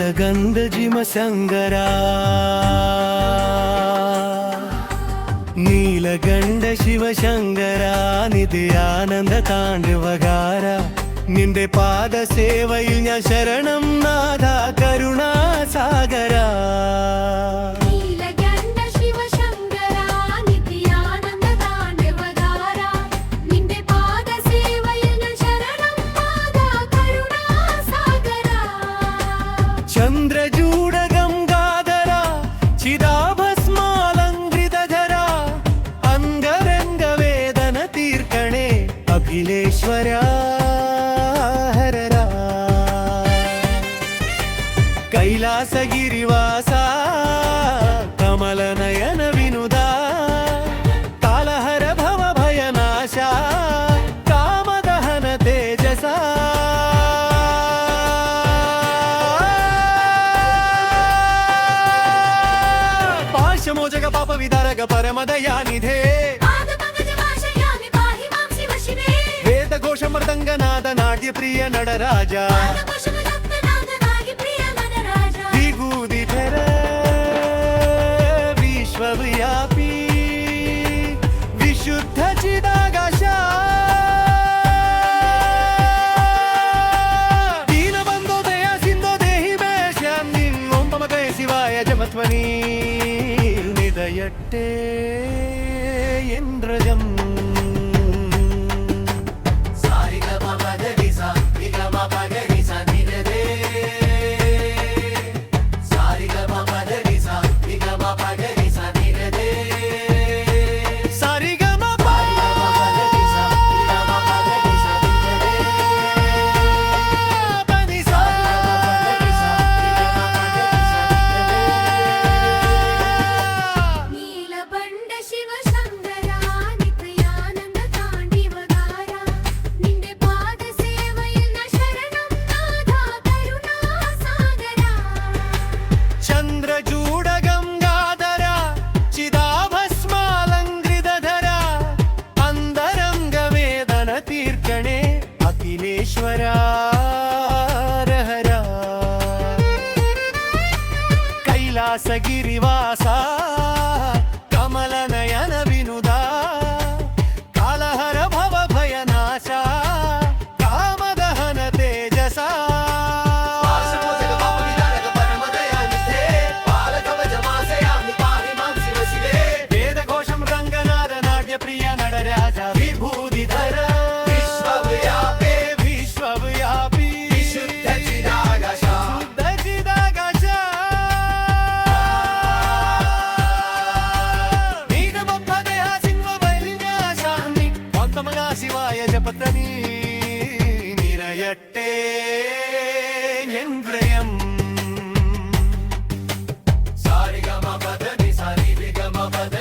നീലഗന്ധജിമശങ്കരാ നീലകണ്ഠ ശിവശങ്കരാ നിത്യാനന്ദ താണ്ഡവകാര നിന്റെ പാദസേവയിൽ ഞാൻ ശരണം നാഥ കരുണാസാഗരാ ചന്ദ്രചൂഡഗംഗാധരാ ചിദാഭസ്മാലംകൃതധരാ അംഗരംഗവേദന തീർക്കണേ അഖിലേശ്വരാ ഹരരാ കൈലാസഗിരിവാസാ കമലനയന വിനുദാ കാലഹര ഭവഭയനാശാ കാമദഹന തേജസാ मोजग पाप विदारक परमदयानिधे वेद घोष मृदंग नाद नाट्य प्रिय नटराजा विभूति फेर विश्वव्यापी विशुद्ध चिदाकाश दीनबंधो दया सिंधो देहि मे शान्तिं ओं पमकय शिवाय जपध्वनि യട്ടേ ഇന്ദ്രജം ചന്ദ്രചൂഡഗംഗാധരാ ചിദാഭസ്മാലംകൃതധരാ അന്തരംഗവേദന തീർക്കണേ അഖിലേശ്വരാ ഹരരാ കൈലാസഗിരിവാസാ കമലനയന വിനുദാ കാലഹര ഭവഭയനാശാ കാമദഹന തേജസാ प्रिय नटराजा विभूतिधर विश्वव्यापी विश्वव्यापी विशुद्ध चिदाकाश शुद्ध चिदाकाश नीलमब्धदेह सिंहबलिन्या शान्ति पद्मगा शिवाय जपध्वनि निरयट्टे इन्द्रियं सारिगमपदनि सारिगमपद